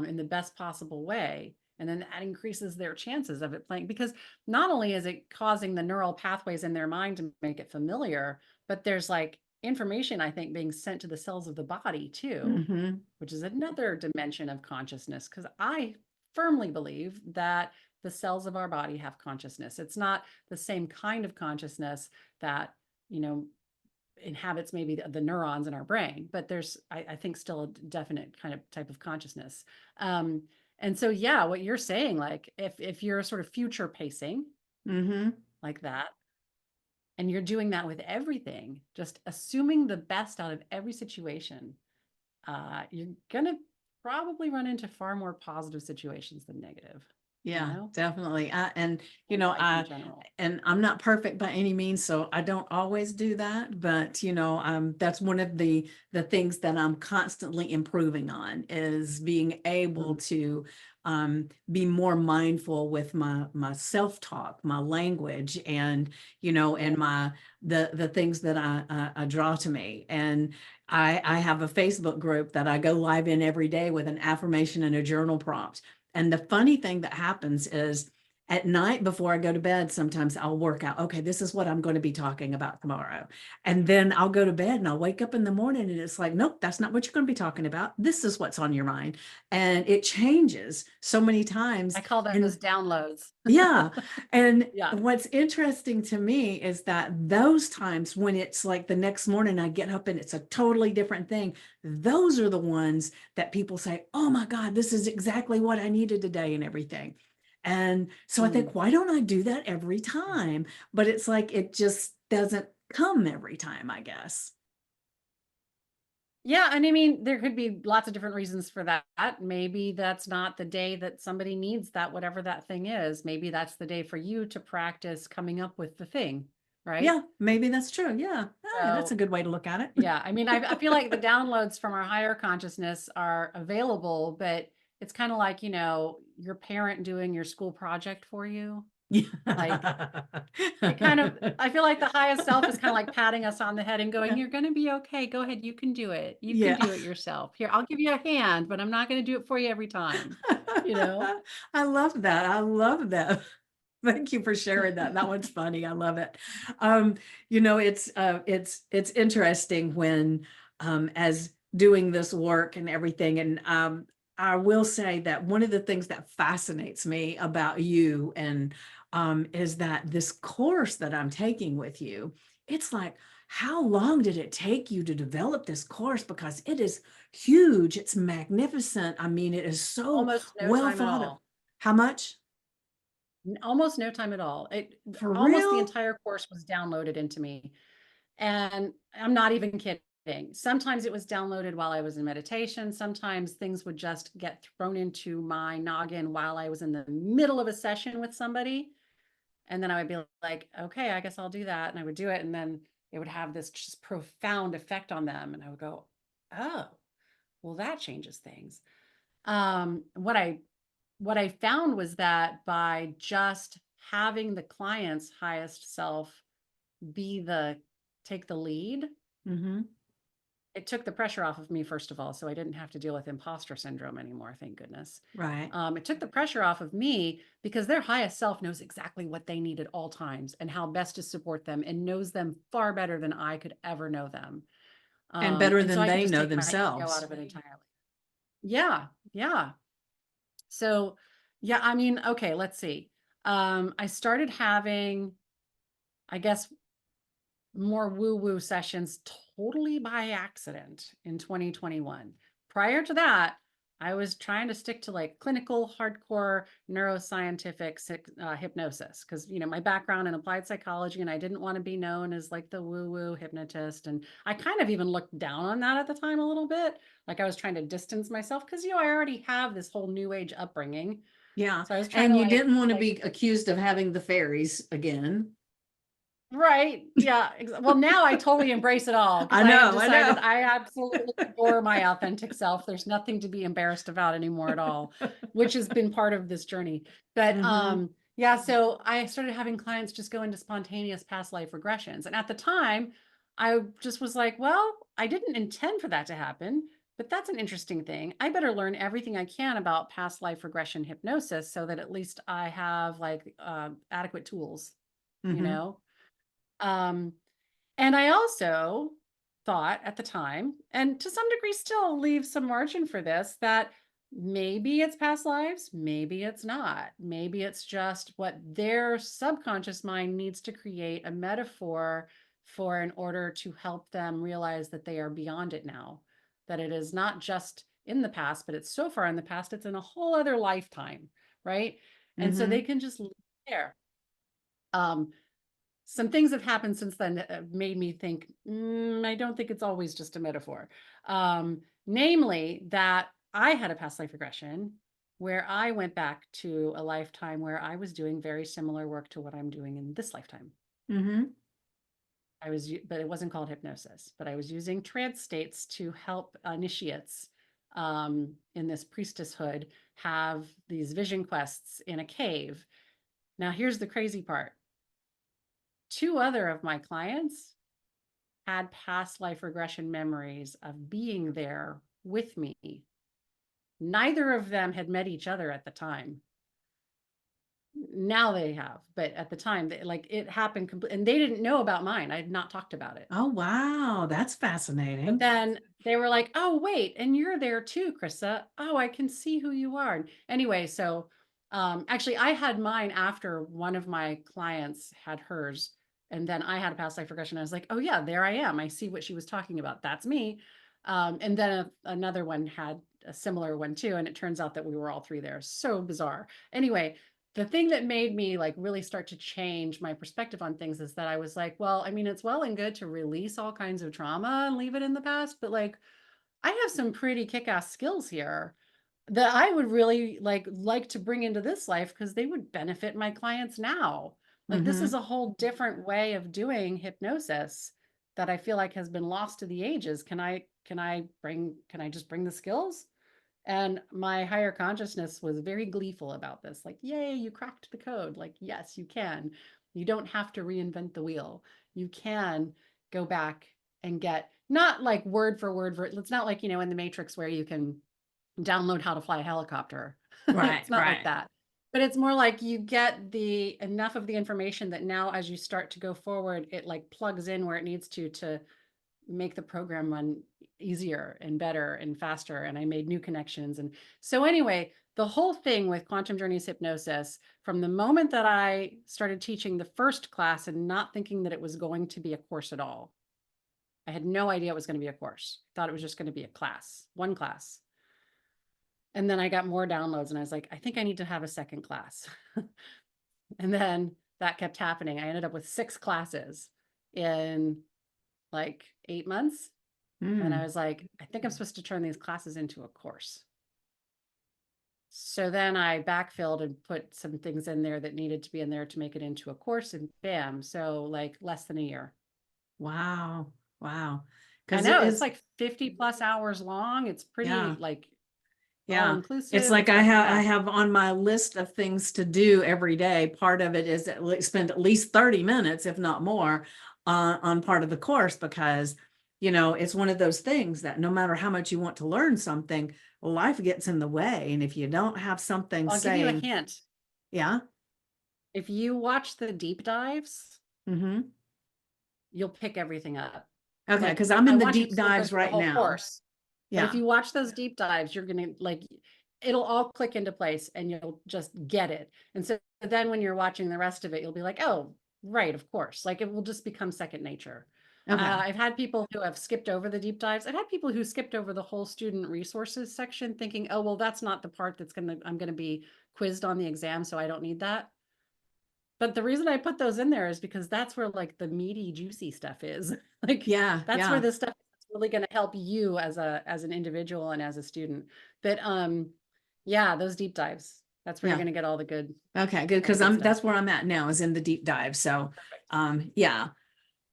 in the best possible way. And then that increases their chances of it playing, because not only is it causing the neural pathways in their mind to make it familiar, but there's like information, I think, being sent to the cells of the body too, Mm-hmm. which is another dimension of consciousness. Because I firmly believe that the cells of our body have consciousness. It's not the same kind of consciousness that, you know, inhabits maybe the neurons in our brain, but there's, I think, still a definite kind of type of consciousness. And so, yeah, what you're saying, like if you're sort of future pacing Mm-hmm. like that, and you're doing that with everything, just assuming the best out of every situation, you're gonna probably run into far more positive situations than negative, you Yeah, know, definitely. And or life in general. I'm not perfect by any means, so I don't always do that. But that's one of the things that I'm constantly improving on is being able Mhm. to be more mindful with my self-talk, my language, and Yeah. and the things that I draw to me. And I have a Facebook group that I go live in every day with an affirmation and a journal prompt. And the funny thing that happens is at night before I go to bed, sometimes I'll work out, okay, this is what I'm going to be talking about tomorrow. And then I'll go to bed and I'll wake up in the morning and it's like, nope, that's not what you're going to be talking about. This is what's on your mind. And it changes so many times. I call those And downloads. yeah. And Yeah. what's interesting to me is that those times when it's like the next morning, I get up and it's a totally different thing. Those are the ones that people say, oh my God, this is exactly what I needed today and everything. And so I think, why don't I do that every time? But it's like, it just doesn't come every time, I guess. Yeah, and I mean, there could be lots of different reasons for that. Maybe that's not the day that somebody needs that, whatever that thing is. Maybe that's the day for you to practice coming up with the thing, right? Yeah, maybe that's true. Yeah. That's a So, good way to look at it. yeah, I mean, I feel like the downloads from our higher consciousness are available, but it's kind of like, your parent doing your school project for you. Like, it kind of, I feel like the highest self is kind of like patting us on the head and going, you're going to be okay. Go ahead. You can do it. You can Yeah. do it yourself. Here, I'll give you a hand, but I'm not going to do it for you every time, you know? I love that. I love that. Thank you for sharing that. That one's funny. I love it. Um, it's interesting when as doing this work and everything. And I will say that one of the things that fascinates me about you and is that this course that I'm taking with you, it's like, how long did it take you to develop this course? Because it is huge. It's magnificent. I mean, it is so Almost no well time at thought of. all. How much? Almost no time at all. For Almost the real? entire course was downloaded into me. And I'm not even kidding. Sometimes it was downloaded while I was in meditation. Sometimes things would just get thrown into my noggin while I was in the middle of a session with somebody. And then I would be like, okay, I guess I'll do that. And I would do it. And then it would have this just profound effect on them. And I would go, oh, well, that changes things. What I found was that by just having the client's highest self be the take the lead, Mm-hmm. it took the pressure off of me, first of all, so I didn't have to deal with imposter syndrome anymore, thank goodness. Right. It took the pressure off of me because their highest self knows exactly what they need at all times and how best to support them and knows them far better than I could ever know them. And better And so than I could they just know take my ego out themselves. of it entirely. Yeah, yeah. So, yeah, I mean, okay, let's see. I started having, I guess, more woo-woo sessions totally by accident in 2021. Prior to that, I was trying to stick to like clinical, hardcore neuroscientific hypnosis because, my background in applied psychology, and I didn't want to be known as like the woo-woo hypnotist. And I kind of even looked down on that at the time a little bit. Like I was trying to distance myself because, I already have this whole new age upbringing. Yeah. So I was trying And to you didn't want to like be accused of having the fairies again. right. Yeah. Well, now I totally embrace it all because I I have know, I decided know. I absolutely adore my authentic self. There's nothing to be embarrassed about anymore at all, which has been part of this journey. But Mm-hmm. yeah, so I started having clients just go into spontaneous past life regressions. And at the time, I just was like, well, I didn't intend for that to happen, but that's an interesting thing. I better learn everything I can about past life regression hypnosis so that at least I have like adequate tools, you Mm-hmm. know? Um, and I also thought at the time, and to some degree still leave some margin for this, that maybe it's past lives, maybe it's not. Maybe it's just what their subconscious mind needs to create a metaphor for in order to help them realize that they are beyond it now, that it is not just in the past, but it's so far in the past, it's in a whole other lifetime, right? And so they Mm-hmm. can just leave it there. Um, some things have happened since then that have made me think, I don't think it's always just a metaphor. Namely, that I had a past life regression where I went back to a lifetime where I was doing very similar work to what I'm doing in this lifetime. Mm-hmm. But it wasn't called hypnosis, but I was using trance states to help initiates in this priestesshood have these vision quests in a cave. Now, here's the crazy part. Two other of my clients had past life regression memories of being there with me. Neither of them had met each other at the time. Now they have, but at the time, like it happened and they didn't know about mine. I had not talked about it. Oh, wow. That's But fascinating. then they were like, "Oh, wait, and you're there too, Kryssa. Oh, I can see who you are." And anyway, so actually I had mine after one of my clients had hers, and then I had a past life regression. I was like, "Oh yeah, there I am. I see what she was talking about. That's me." And then another one had a similar one too, and it turns out that we were all three there. So bizarre. Anyway, the thing that made me like really start to change my perspective on things is that I was like, well, I mean, it's well and good to release all kinds of trauma and leave it in the past, but like I have some pretty kick-ass skills here that I would really like to bring into this life because they would benefit my clients now. Like this is Mm-hmm. a whole different way of doing hypnosis that I feel like has been lost to the ages. Can I just bring the skills? And my higher consciousness was very gleeful about this. Like, yay, you cracked the code. Like, yes, you can. You don't have to reinvent the wheel. You can go back and get not like word for word. It's not like, in the Matrix where you can download how to fly a helicopter. Right, It's not like right. that. But it's more like you get the enough of the information that now as you start to go forward, it like plugs in where it needs to make the program run easier and better and faster. And I made new connections. And so, anyway, the whole thing with quantum journeys hypnosis, from the moment that I started teaching the first class and not thinking that it was going to be a course at all, I had no idea it was going to be a course. Thought it was just going to be a class, one class. And then I got more downloads and I was like, I think I need to have a second class. And then that kept happening. I ended up with 6 classes in like 8 months. And I Mm. was like, I think I'm supposed to turn these classes into a course. So then I backfilled and put some things in there that needed to be in there to make it into a course, and bam. So, like, less than a year. Wow. Wow. I Because it know it's is, like 50 plus hours long. It's pretty yeah. like all Yeah. It's inclusive. like It's like, I yeah, have on my list of things to do every day. Part of it is spend at least 30 minutes, if not more, on part of the course because, it's one of those things that no matter how much you want to learn something, life gets in the way. And if you don't have something I'll give you a saying, hint. yeah, If you watch the deep dives, mm-hmm. you'll pick everything up. Okay, Like, because I'm I in the want you to deep still go dives through the right whole now. course. But if Yeah. you watch those deep dives, you're going to like, it'll all click into place and you'll just get it. And so then when you're watching the rest of it, you'll be like, oh, right, of course. Like it will just become second nature. Okay. I've had people who have skipped over the deep dives. I've had people who skipped over the whole student resources section thinking, oh, well, that's not the part I'm going to be quizzed on the exam. So I don't need that. But the reason I put those in there is because that's where like the meaty, juicy stuff is. Like Yeah. that's where Yeah. this stuff is really going to help you as an individual and as a student. But yeah, those deep dives. That's where you're Yeah. going to get all the good Okay, good. all the Because good stuff. that's where I'm at now is in the deep dive. So, Perfect. yeah.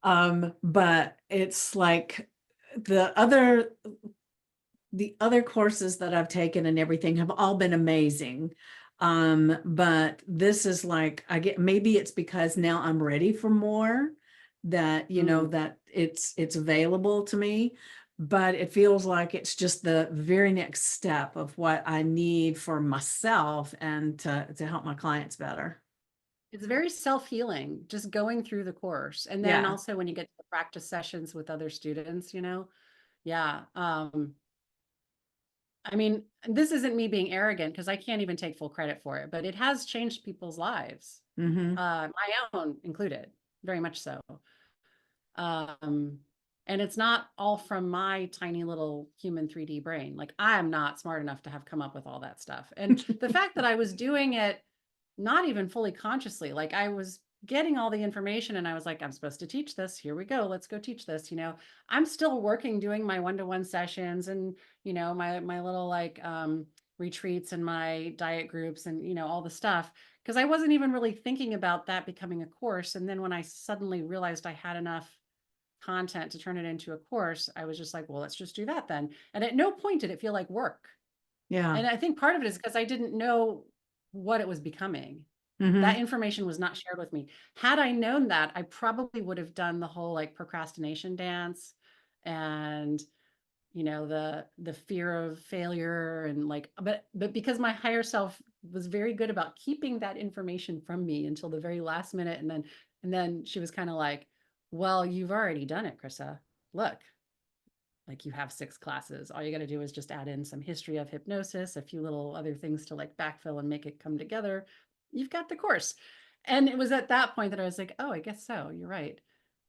But it's like the other the other courses that I've taken and everything have all been amazing. But this is like I get maybe it's because now I'm ready for more that Mm. that it's available to me, but it feels like it's just the very next step of what I need for myself and to help my clients better. It's very self-healing, just going through the course. And then Yeah. also when you get to the practice sessions with other students, yeah. I mean, this isn't me being arrogant because I can't even take full credit for it, but it has changed people's lives, Mm-hmm. my own included, very much so. Um, and it's not all from my tiny little human 3D brain. Like I'm not smart enough to have come up with all that stuff. And the fact that I was doing it not even fully consciously, like I was getting all the information and I was like, I'm supposed to teach this. Here we go. Let's go teach this. I'm still working doing my one-to-one sessions and, my little like retreats and my diet groups and, all the stuff. Because I wasn't even really thinking about that becoming a course. And then when I suddenly realized I had enough content to turn it into a course, I was just like, well, let's just do that then. And at no point did it feel like work. Yeah. And I think part of it is because I didn't know what it was becoming. That Mm-hmm. information was not shared with me. Had I known that, I probably would have done the whole like procrastination dance and the fear of failure and like but because my higher self was very good about keeping that information from me until the very last minute. And then she was kind of like, well, you've already done it, Kryssa. Look, like you have 6 classes. All you got to do is just add in some history of hypnosis, a few little other things to like backfill and make it come together. You've got the course. And it was at that point that I was like, oh, I guess so. You're right.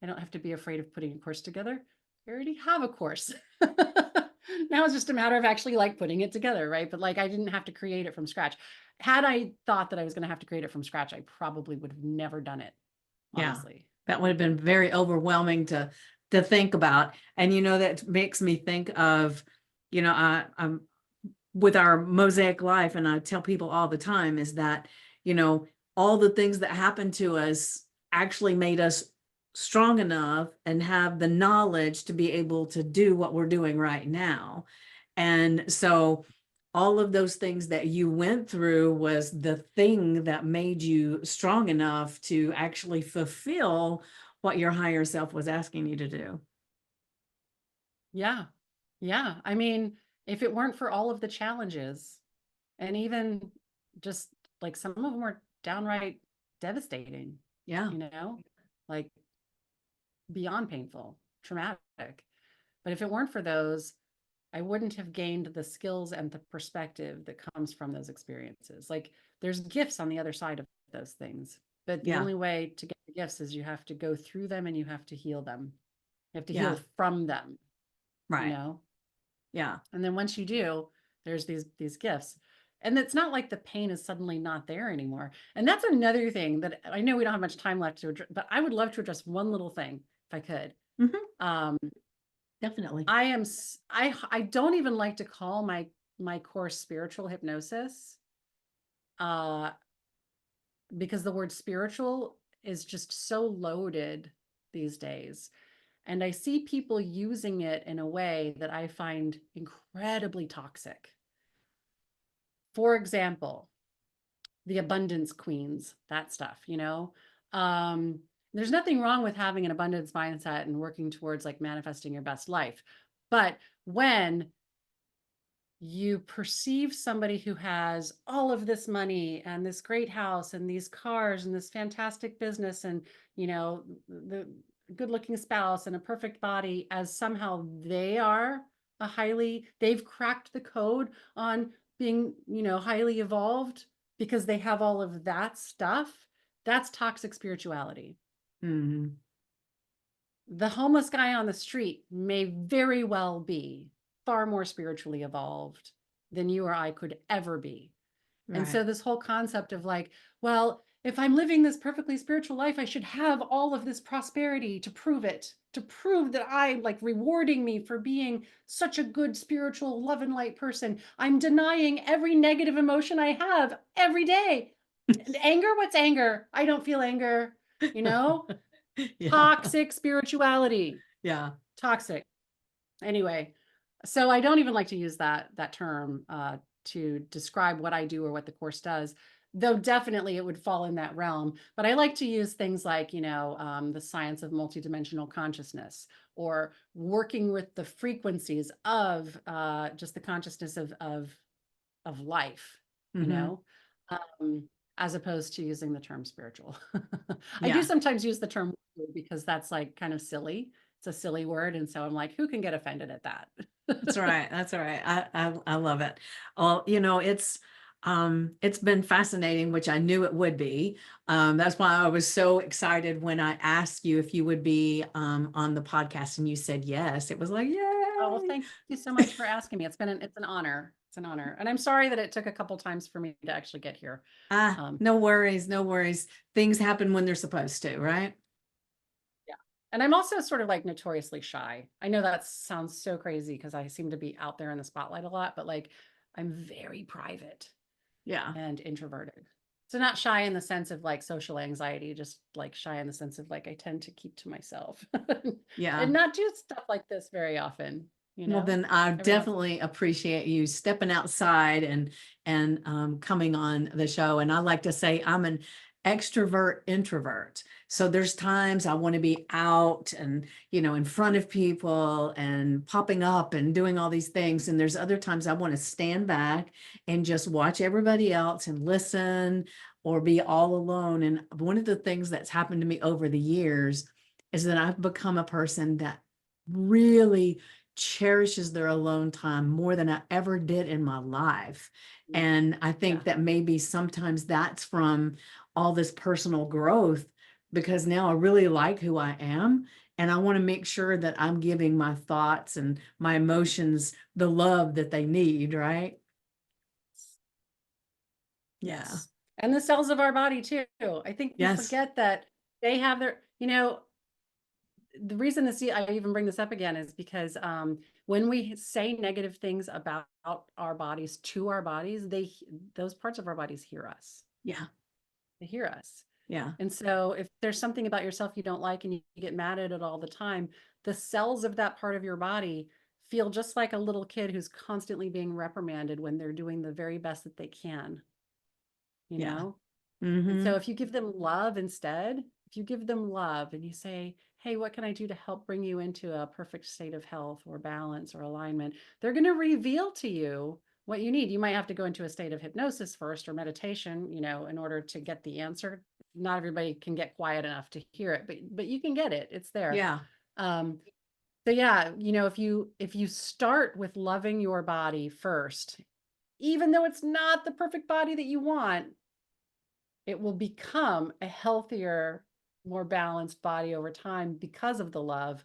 I don't have to be afraid of putting a course together. I already have a course. Now it's just a matter of actually like putting it together, right? But like I didn't have to create it from scratch. Had I thought that I was going to have to create it from scratch, I probably would have never done it, Yeah. honestly. That would have been very overwhelming to think about. And that makes me think of, I'm with our Mosaic life, and I tell people all the time is that, all the things that happened to us actually made us strong enough and have the knowledge to be able to do what we're doing right now. And so all of those things that you went through was the thing that made you strong enough to actually fulfill what your higher self was asking you to do. Yeah. Yeah. I mean, if it weren't for all of the challenges, and even just like some of them were downright devastating, Yeah. like beyond painful, traumatic. But if it weren't for those, I wouldn't have gained the skills and the perspective that comes from those experiences. Like there's gifts on the other side of those things, but the Yeah. only way to get the gifts is you have to go through them and you have to heal them. You have to Yeah. heal from them, Right. Yeah. And then once you do, there's these gifts. And it's not like the pain is suddenly not there anymore. And that's another thing that I know we don't have much time left to address, but I would love to address one little thing if I could. Mhm. Definitely. I don't even like to call my course spiritual hypnosis, uh, because the word spiritual is just so loaded these days. And I see people using it in a way that I find incredibly toxic. For example, the abundance queens, that stuff. Um, there's nothing wrong with having an abundance mindset and working towards like manifesting your best life. But when you perceive somebody who has all of this money and this great house and these cars and this fantastic business and the good looking spouse and a perfect body as somehow they've cracked the code on being highly evolved because they have all of that stuff, that's toxic spirituality. Mhm. The homeless guy on the street may very well be far more spiritually evolved than you or I could ever be. And Right. so this whole concept of like, well, if I'm living this perfectly spiritual life, I should have all of this prosperity to prove it, to prove that I'm like rewarding me for being such a good spiritual love and light person. I'm denying every negative emotion I have every day. Anger, what's anger? I don't feel anger, you know? Yeah. Toxic spirituality. Yeah. Toxic. Anyway, so I don't even like to use that term to describe what I do or what the course does, though definitely it would fall in that realm. But I like to use things like, the science of multidimensional consciousness, or working with the frequencies of just the consciousness of life, you Mhm. know, as opposed to using the term spiritual. I do Yeah. sometimes use the term because that's like kind of silly. It's a silly word. And so I'm like, who can get offended at that? That's right. That's all right. I love it. Well, it's been fascinating, which I knew it would be. That's why I was so excited when I asked you if you would be on the podcast, and you said yes. It was like, Oh, well, yay. thank you so much for asking me. It's an honor. It's an honor. And I'm sorry that it took a couple times for me to actually get here. No worries, no worries. Things happen when they're supposed to, right? Yeah. And I'm also sort of like notoriously shy. I know that sounds so crazy because I seem to be out there in the spotlight a lot, but like I'm very private Yeah. and introverted. So not shy in the sense of like social anxiety, just like shy in the sense of like I tend to keep to myself Yeah. and not do stuff like this very often, Well, then I every once. definitely appreciate you stepping outside and coming on the show. And I like to say I'm an extrovert, introvert. So there's times I want to be out and, in front of people and popping up and doing all these things. And there's other times I want to stand back and just watch everybody else and listen or be all alone. And one of the things that's happened to me over the years is that I've become a person that really cherishes their alone time more than I ever did in my life. And I think that maybe sometimes that's from all this personal growth, because now I really like who I am. And I want to make sure that I'm giving my thoughts and my emotions the love that they need, right? Yeah. Yes. And the cells of our body too. I think we Yes. forget that they have their, the reason I even bring this up again is because when we say negative things about our bodies to our bodies, those parts of our bodies hear us. Yeah. They hear us. Yeah. And so if there's something about yourself you don't like and you get mad at it all the time, the cells of that part of your body feel just like a little kid who's constantly being reprimanded when they're doing the very best that they can, you Yeah. know? And Mm-hmm. so if you give them love instead, if you give them love and you say, hey, what can I do to help bring you into a perfect state of health or balance or alignment? They're going to reveal to you what you need. You might have to go into a state of hypnosis first or meditation, in order to get the answer. Not everybody can get quiet enough to hear it, but you can get it. It's there. Yeah. So yeah, if you start with loving your body first, even though it's not the perfect body that you want, it will become a healthier, more balanced body over time because of the love,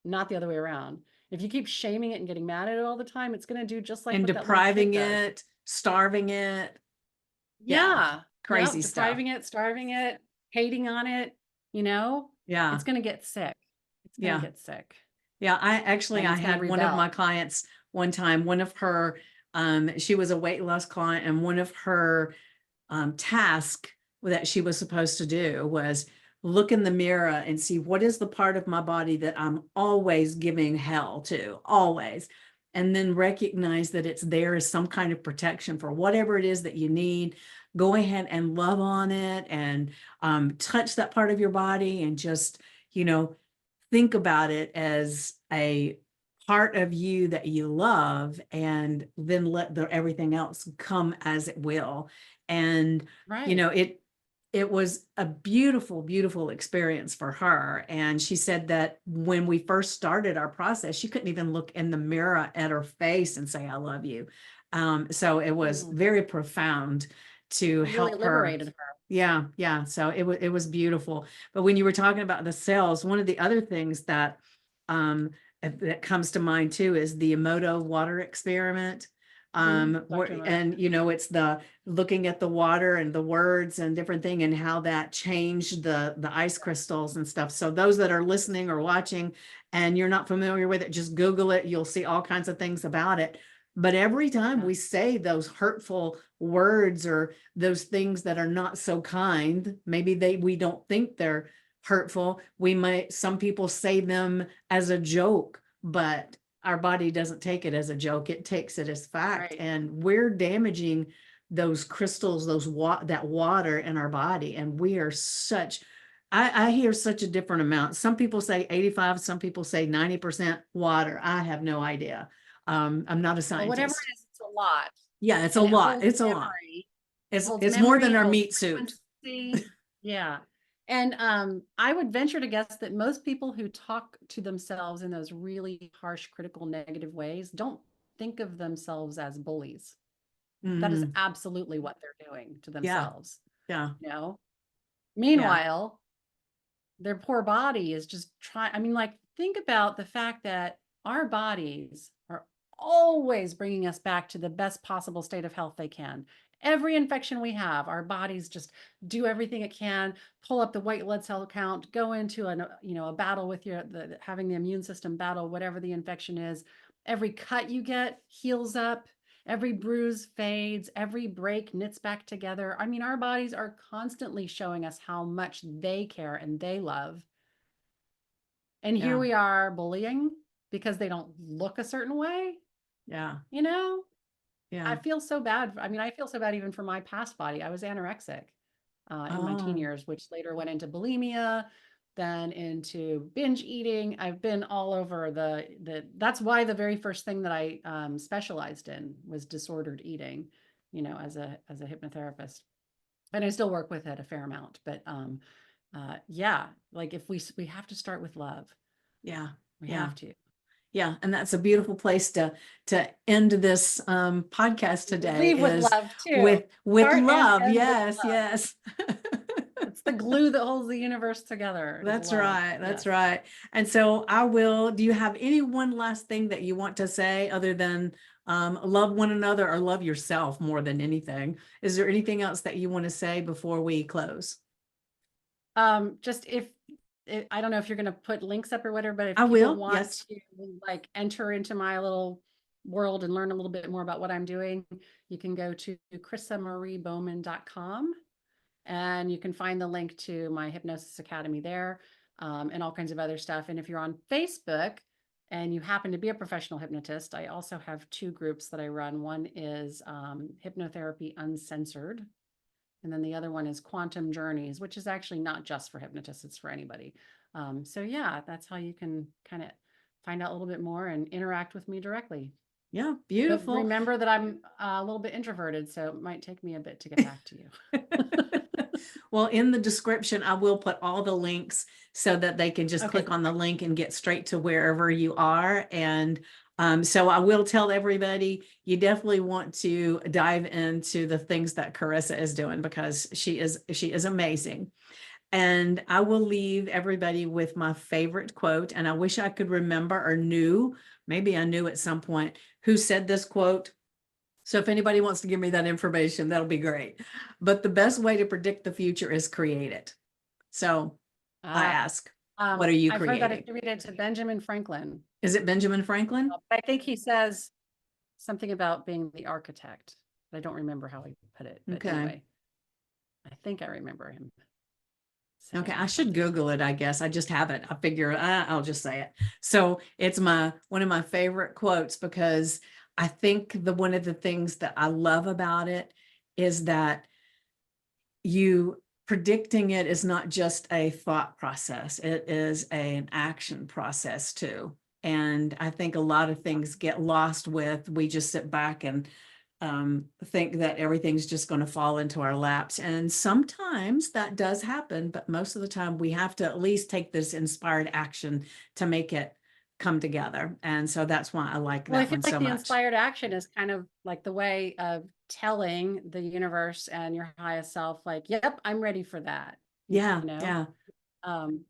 not the other way around. If you keep shaming it and getting mad at it all the time, it's going to do just like And what that little kid depriving does. it, starving it. Yeah. Crazy Yep. stuff. Depriving it, starving it, hating on it, Yeah. it's going to get sick. It's going to Yeah. get sick. Yeah. I And it's going to had one of my rebel. clients one time, one of her, she was a weight loss client, and one of her task that she was supposed to do was look in the mirror and see what is the part of my body that I'm always giving hell to, always. And then recognize that it's there as some kind of protection for whatever it is that you need. Go ahead and love on it and touch that part of your body and just, think about it as a part of you that you love, and then let everything else come as it will. And Right. it was a beautiful, beautiful experience for her. And she said that when we first started our process, she couldn't even look in the mirror at her face and say I love you. So it was very profound to It really help her. liberated her. Yeah. So it was beautiful. But when you were talking about the cells, one of the other things that that comes to mind too is the Emoto water experiment. It's the looking at the water and the words and different thing and how that changed the ice crystals and stuff. So those that are listening or watching and you're not familiar with it, just Google it. You'll see all kinds of things about it. But every time we say those hurtful words or those things that are not so kind, maybe we don't think they're hurtful. Some people say them as a joke, but our body doesn't take it as a joke. It takes it as fact. Right. And we're damaging those crystals, that water in our body. And we are I hear such a different amount. Some people say 85, some people say 90% water. I have no idea. I'm not a Well, whatever scientist. it is, it's a lot. Yeah, it's a And it lot. holds It's a lot. memory. It It's holds it's more memory, than it our holds meat suit. frequency. Yeah. And I would venture to guess that most people who talk to themselves in those really harsh, critical, negative ways don't think of themselves as bullies. That is absolutely what they're doing to Yeah. themselves. Yeah. Yeah. Yeah. Meanwhile, their poor body is just trying. I mean, like, think about the fact that our bodies are always bringing us back to the best possible state of health they can. Every infection we have, our bodies just do everything it can, pull up the white blood cell count, go into a battle with having the immune system battle whatever the infection is. Every cut you get heals up. Every bruise fades, every break knits back together. I mean, our bodies are constantly showing us how much they care and they love. And here Yeah. we are bullying because they don't look a certain way. Yeah. I Yeah. feel so bad. I mean, I feel so bad even for my past body. I was anorexic. in my teen Oh, years, which later went into bulimia, then into binge eating. I've been all over that's why the very first thing that I specialized in was disordered eating, as a hypnotherapist. And I still work with it a fair amount, but yeah, like if we have to start with love. yeah. We Yeah. have to. Yeah. And that's a beautiful place to end this podcast today, Leave with is love too. with Start and love. end with Yes, love. yes. It's the glue that holds the universe together is That's love. right. That's Yes. right. And so do you have any one last thing that you want to say other than love one another or love yourself more than anything? Is there anything else that you want to say before we close? Just if I don't know if you're going to put links up or whatever, but if I people will. want Yes. to like enter into my little world and learn a little bit more about what I'm doing, you can go to kryssamariebowman.com and you can find the link to my hypnosis academy there, and all kinds of other stuff. And if you're on Facebook and you happen to be a professional hypnotist, I also have two groups that I run. One is Hypnotherapy Uncensored, and then the other one is Quantum Journeys, which is actually not just for hypnotists, it's for anybody. So yeah, that's how you can kind of find out a little bit more and interact with me directly. Yeah. But Beautiful. remember that I'm a little bit introverted, so it might take me a bit to get back to you. Well, in the description, I will put all the links so that they can just Okay. click on the link and get straight to wherever you are. And so I will tell everybody, you definitely want to dive into the things that Kryssa is doing, because she is amazing. And I will leave everybody with my favorite quote. And I wish I could remember or maybe I knew at some point who said this quote. So if anybody wants to give me that information, that'll be great. But the best way to predict the future is create it. So I Uh, ask, what are you I've heard that creating? attributed to Benjamin Franklin. Is it Benjamin Franklin? I think he says something about being the architect. I don't remember how he put it, but Okay. anyway, I think I remember him Okay, saying I should something. Google it, I guess. I just haven't. I figure I'll just say it. So it's one of my favorite quotes, because I think one of the things that I love about it is that you predicting it is not just a thought process, it is an action process too. And I think a lot of things get lost we just sit back and think that everything's just going to fall into our laps. And sometimes that does happen, but most of the time we have to at least take this inspired action to make it come together. And so that's why I like Well, I that feel one like so the much. inspired action is kind of like the way of telling the universe and your highest self, like, yep, I'm ready for that. Yeah, You know? yeah. Um,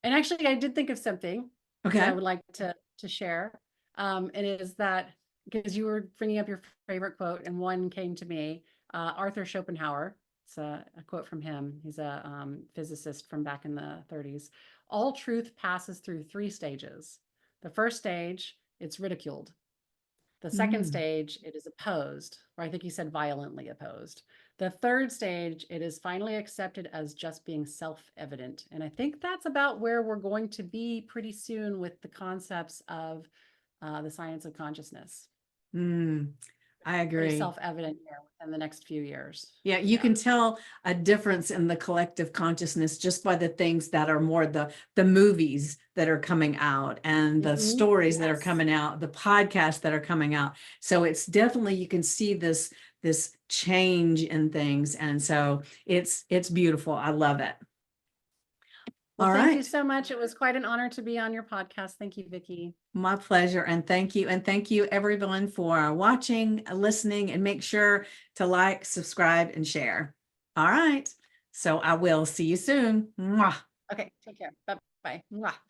and actually I did think of something that I Okay. would like to share. And it is that because you were bringing up your favorite quote and one came to me, Arthur Schopenhauer. It's a quote from him. He's a physicist from back in the 30s. All truth passes through three stages. The first stage, it's ridiculed. The second Mm. stage, it is opposed, or I think he said violently opposed. The third stage, it is finally accepted as just being self-evident. And I think that's about where we're going to be pretty soon with the concepts of the science of consciousness. Mm. I Very agree. self-evident here within the next few years. Yeah, you Yeah. can tell a difference in the collective consciousness just by the things that are more the movies that are coming out and the stories that are Yes. coming out, the podcasts that are coming out. So it's definitely, you can see this change in things. And so it's beautiful. I love it. Well, All thank you right. so much. It was quite an honor to be on your podcast. Thank you, Vickie. My pleasure. And thank you. And thank you everyone for watching, listening, and make sure to like, subscribe, and share. All right. So I will see you soon. Mwah. Okay, take care. Bye-bye. Mwah.